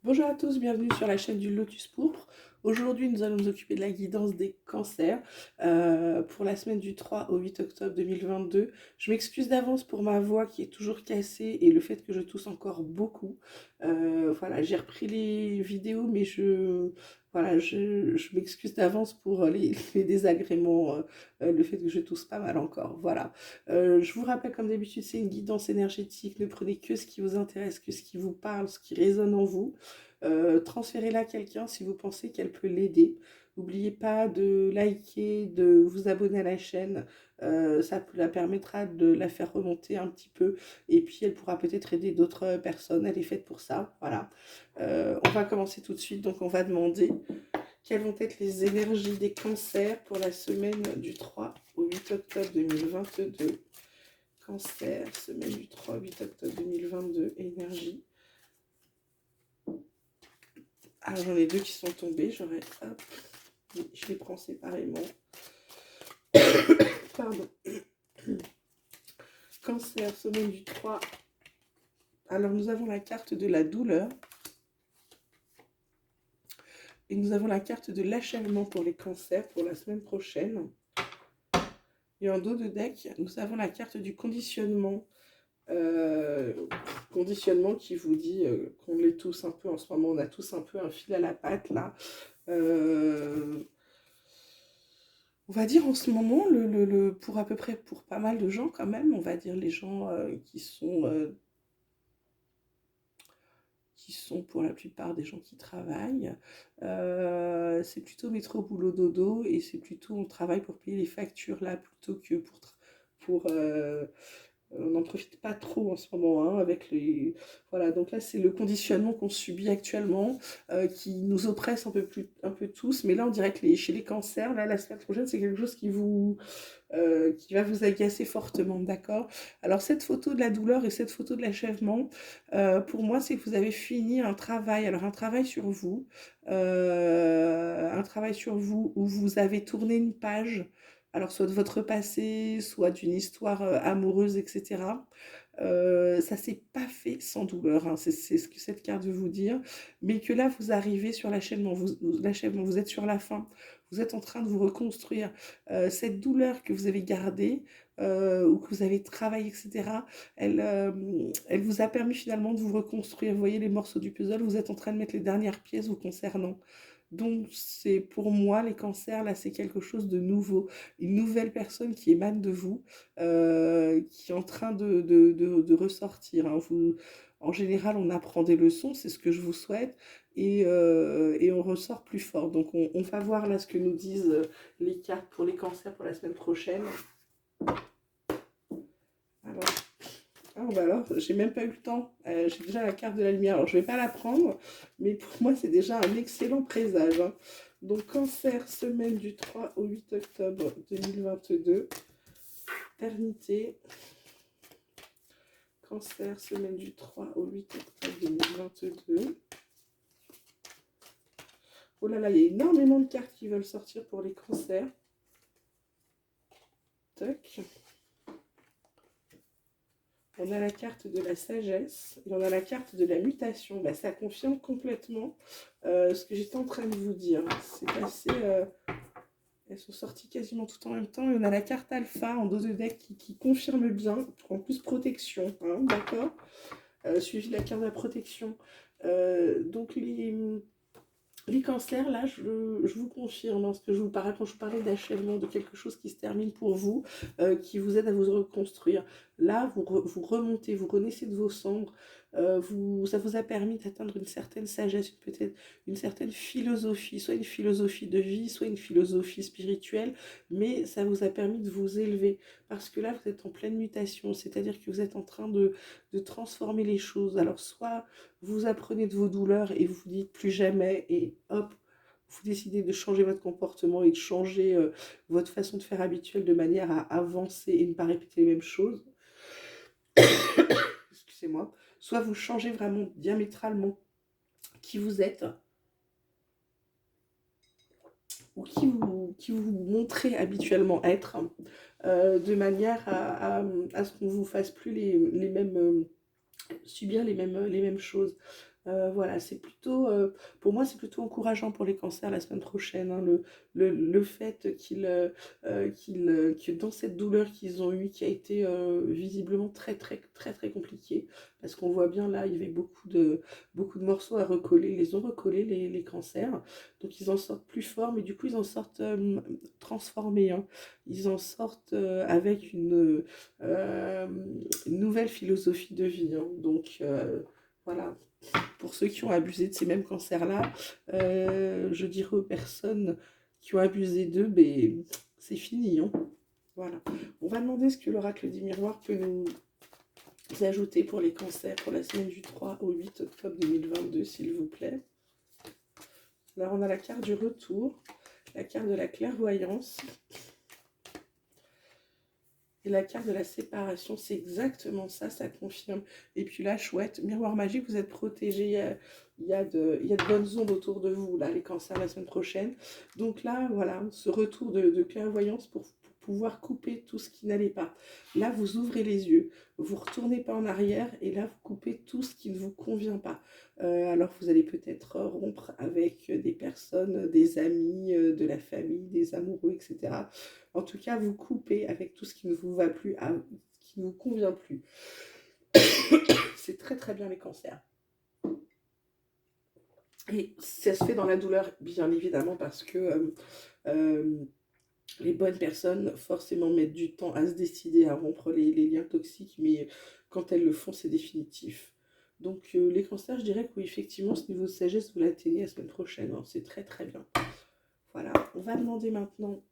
Bonjour à tous, bienvenue sur la chaîne du Lotus Pourpre. Aujourd'hui, nous allons nous occuper de la guidance des cancers pour la semaine du 3 au 8 octobre 2022. Je m'excuse d'avance pour ma voix qui est toujours cassée et le fait que je tousse encore beaucoup. Voilà, j'ai repris les vidéos, mais voilà, je m'excuse d'avance pour les désagréments, le fait que je tousse pas mal encore. Voilà. Je vous rappelle, comme d'habitude, c'est une guidance énergétique. Ne prenez que ce qui vous intéresse, que ce qui vous parle, ce qui résonne en vous. Transférez-la à quelqu'un si vous pensez qu'elle peut l'aider. N'oubliez pas de liker, de vous abonner à la chaîne. Ça la permettra de la faire remonter un petit peu. Et puis, elle pourra peut-être aider d'autres personnes. Elle est faite pour ça. Voilà. On va commencer tout de suite. Donc, on va demander quelles vont être les énergies des cancers pour la semaine du 3 au 8 octobre 2022. Cancer, semaine du 3 au 8 octobre 2022, énergie. Ah, j'en ai deux qui sont tombés, j'aurais... Hop, je les prends séparément. Pardon. Cancer, semaine du 3. Alors, nous avons la carte de la douleur. Et nous avons la carte de l'achèvement pour les cancers pour la semaine prochaine. Et en dos de deck, nous avons la carte du conditionnement. Conditionnement qui vous dit qu'on l'est tous un peu en ce moment. On a tous un peu un fil à la patte, là. On va dire en ce moment, pour à peu près pour pas mal de gens quand même, on va dire les gens qui sont pour la plupart des gens qui travaillent, c'est plutôt métro boulot dodo et c'est plutôt on travaille pour payer les factures là plutôt que pour on n'en profite pas trop en ce moment hein, avec les... Voilà, donc là c'est le conditionnement qu'on subit actuellement qui nous oppresse un peu tous, mais là on dirait que chez les cancers, là la semaine prochaine c'est quelque chose qui va vous agacer fortement, d'accord? Alors cette photo de la douleur et cette photo de l'achèvement, pour moi c'est que vous avez fini un travail, alors un travail sur vous où vous avez tourné une page, alors soit de votre passé, soit d'une histoire amoureuse, etc. Ça s'est pas fait sans douleur, hein, c'est ce que cette carte veut vous dire, mais que là vous arrivez sur l'achèvement, vous êtes sur la fin, vous êtes en train de vous reconstruire. Cette douleur que vous avez gardée ou que vous avez travaillé, etc., elle vous a permis finalement de vous reconstruire. Vous voyez les morceaux du puzzle, vous êtes en train de mettre les dernières pièces vous concernant. Donc, c'est pour moi, les cancers, là, c'est quelque chose de nouveau, une nouvelle personne qui émane de vous, qui est en train de ressortir. Hein. En général, on apprend des leçons, c'est ce que je vous souhaite, et on ressort plus fort. Donc, on va voir là ce que nous disent les cartes pour les cancers pour la semaine prochaine. Alors, alors, j'ai même pas eu le temps. J'ai déjà la carte de la lumière. Alors, je vais pas la prendre, mais pour moi, c'est déjà un excellent présage. Hein. Donc, cancer, semaine du 3 au 8 octobre 2022. Ternité. Cancer, semaine du 3 au 8 octobre 2022. Oh là là, il y a énormément de cartes qui veulent sortir pour les cancers. Tac. On a la carte de la sagesse et on a la carte de la mutation. Bah, ça confirme complètement ce que j'étais en train de vous dire. C'est passé. Elles sont sorties quasiment tout en même temps. Et on a la carte alpha en dos de deck qui confirme bien. En plus, protection. Hein, d'accord suivi de la carte de la protection. Donc, les cancers, là, je vous confirme hein, ce que je vous parlais quand je vous parlais d'achèvement, de quelque chose qui se termine pour vous, qui vous aide à vous reconstruire. Là, vous remontez, vous renaissez de vos cendres, ça vous a permis d'atteindre une certaine sagesse, peut-être une certaine philosophie, soit une philosophie de vie, soit une philosophie spirituelle, mais ça vous a permis de vous élever, parce que là, vous êtes en pleine mutation, c'est-à-dire que vous êtes en train de transformer les choses. Alors, soit vous apprenez de vos douleurs et vous vous dites plus jamais et hop, vous décidez de changer votre comportement et de changer votre façon de faire habituelle de manière à avancer et ne pas répéter les mêmes choses. Excusez-moi. Soit vous changez vraiment diamétralement qui vous êtes ou qui vous montrez habituellement être de manière à ce qu'on ne vous fasse plus les mêmes subir les mêmes choses. Voilà, c'est plutôt, pour moi, c'est plutôt encourageant pour les cancers la semaine prochaine, hein, le fait que dans cette douleur qu'ils ont eue, qui a été visiblement très, très, très, très compliquée, parce qu'on voit bien là, il y avait beaucoup de morceaux à recoller, ils les ont recollés, les cancers, donc ils en sortent plus forts, mais du coup, ils en sortent transformés, hein. Ils en sortent avec euh, une nouvelle philosophie de vie, hein. Donc, voilà, pour ceux qui ont abusé de ces mêmes cancers-là, je dirais aux personnes qui ont abusé d'eux, ben, c'est fini, hein. Voilà. On va demander ce que l'oracle du miroir peut nous ajouter pour les cancers pour la semaine du 3 au 8 octobre 2022, s'il vous plaît. Alors, on a la carte du retour, la carte de la clairvoyance et la carte de la séparation. C'est exactement ça, ça confirme. Et puis là, chouette, miroir magique, vous êtes protégé. Il y a de bonnes ondes autour de vous, là, les cancers la semaine prochaine. Donc là, voilà, ce retour de clairvoyance pour pouvoir couper tout ce qui n'allait pas. Là, vous ouvrez les yeux, vous retournez pas en arrière et là, vous coupez tout ce qui ne vous convient pas. Alors, vous allez peut-être rompre avec des personnes, des amis, de la famille, des amoureux, etc. En tout cas, vous coupez avec tout ce qui ne vous va plus, qui ne vous convient plus. C'est très très bien les cancers. Et ça se fait dans la douleur, bien évidemment, parce que euh, les bonnes personnes, forcément, mettent du temps à se décider à rompre les liens toxiques, mais quand elles le font, c'est définitif. Donc, les cancers, je dirais que oui, effectivement, ce niveau de sagesse, vous l'atteignez la semaine prochaine, hein. C'est très très bien. Voilà, on va demander maintenant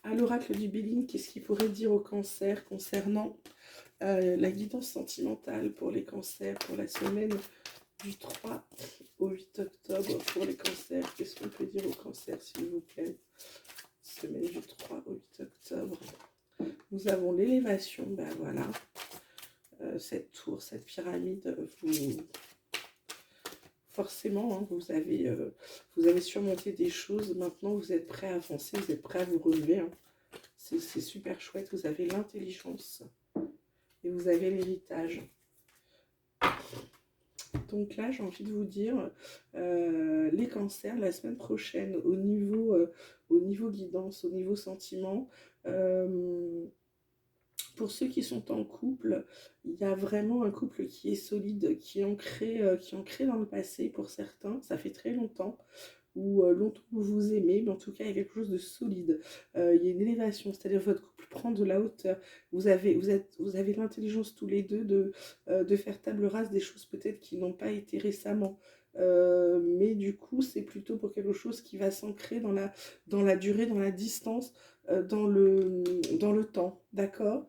à l'oracle du Béline qu'est-ce qu'il pourrait dire au cancer concernant la guidance sentimentale pour les cancers pour la semaine du 3 au 8 octobre pour les cancers. Qu'est-ce qu'on peut dire au cancer, s'il vous plaît? Semaine du 3 au 8 octobre. Nous avons l'élévation, ben voilà. Cette tour, cette pyramide, forcément, hein, vous avez surmonté des choses. Maintenant, vous êtes prêt à avancer, vous êtes prêt à vous relever, hein. C'est super chouette. Vous avez l'intelligence et vous avez l'héritage. Donc là, j'ai envie de vous dire, les cancers, la semaine prochaine, au niveau guidance, au niveau sentiment, pour ceux qui sont en couple, il y a vraiment un couple qui est solide, qui est ancré dans le passé pour certains, ça fait très longtemps, ou longtemps vous vous aimez, mais en tout cas il y a quelque chose de solide. Il y a une élévation, c'est-à-dire votre couple prend de la hauteur. Vous avez l'intelligence tous les deux de faire table rase des choses peut-être qui n'ont pas été récemment. Mais du coup, c'est plutôt pour quelque chose qui va s'ancrer dans la durée, dans la distance, dans le temps, d'accord?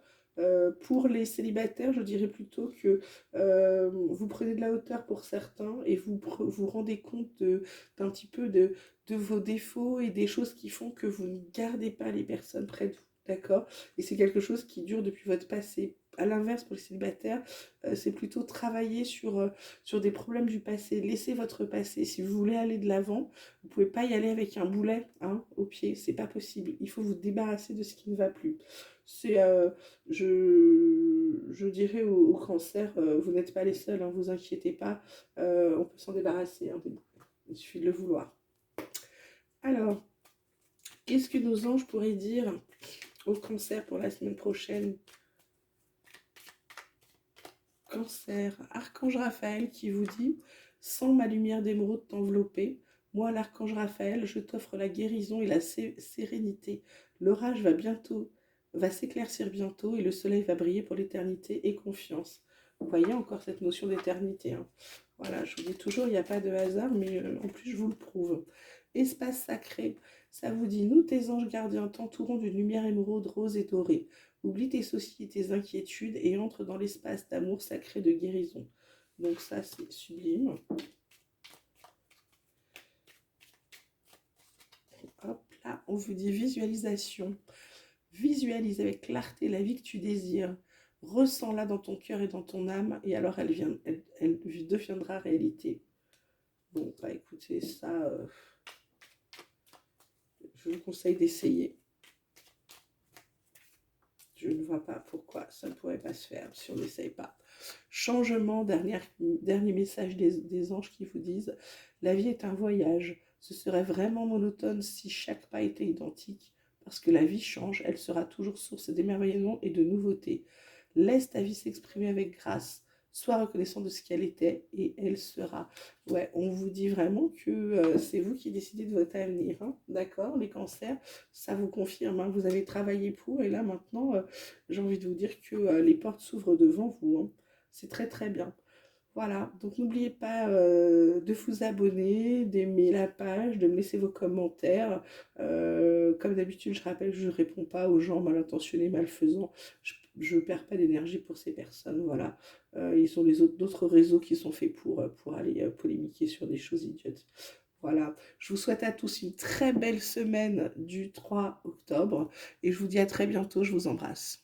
Pour les célibataires, je dirais plutôt que vous prenez de la hauteur pour certains et vous rendez compte d'un petit peu de vos défauts et des choses qui font que vous ne gardez pas les personnes près de vous, d'accord? Et c'est quelque chose qui dure depuis votre passé. À l'inverse, pour les célibataires, c'est plutôt travailler sur des problèmes du passé. Laissez votre passé. Si vous voulez aller de l'avant, vous ne pouvez pas y aller avec un boulet, hein, au pied. C'est pas possible. Il faut vous débarrasser de ce qui ne va plus. C'est, je dirais au cancer, vous n'êtes pas les seuls, hein, vous inquiétez pas. On peut s'en débarrasser, hein, des boules. Il suffit de le vouloir. Alors, qu'est-ce que nos anges pourraient dire au cancer pour la semaine prochaine? Cancer, archange Raphaël qui vous dit: sans ma lumière d'émeraude t'envelopper, moi l'archange Raphaël, je t'offre la guérison et la sérénité. L'orage va s'éclaircir bientôt et le soleil va briller pour l'éternité, et confiance. Vous voyez encore cette notion d'éternité, hein. Voilà, je vous dis toujours, il n'y a pas de hasard, mais en plus je vous le prouve. Espace sacré, ça vous dit: nous tes anges gardiens t'entourons d'une lumière émeraude rose et dorée. Oublie tes soucis et tes inquiétudes et entre dans l'espace d'amour sacré de guérison. Donc ça, c'est sublime. Hop là, on vous dit visualisation. Visualise avec clarté la vie que tu désires. Ressens-la dans ton cœur et dans ton âme, et alors elle deviendra réalité. Bon, bah écoutez, ça, je vous conseille d'essayer. Je ne vois pas pourquoi ça ne pourrait pas se faire si on n'essaye pas. Changement, dernier message des anges qui vous disent, la vie est un voyage. Ce serait vraiment monotone si chaque pas était identique, parce que la vie change, elle sera toujours source d'émerveillement et de nouveautés. Laisse ta vie s'exprimer avec grâce. Sois reconnaissant de ce qu'elle était et elle sera. Ouais, on vous dit vraiment que c'est vous qui décidez de votre avenir, hein, d'accord? Les cancers, ça vous confirme, hein, vous avez travaillé pour et là maintenant, j'ai envie de vous dire que les portes s'ouvrent devant vous, hein. C'est très très bien. Voilà, donc n'oubliez pas de vous abonner, d'aimer la page, de me laisser vos commentaires. Comme d'habitude, je rappelle que je ne réponds pas aux gens mal intentionnés, malfaisants. Je ne perds pas d'énergie pour ces personnes, voilà. Ils sont les autres d'autres réseaux qui sont faits pour aller polémiquer sur des choses idiotes. Voilà, je vous souhaite à tous une très belle semaine du 3 octobre et je vous dis à très bientôt, je vous embrasse.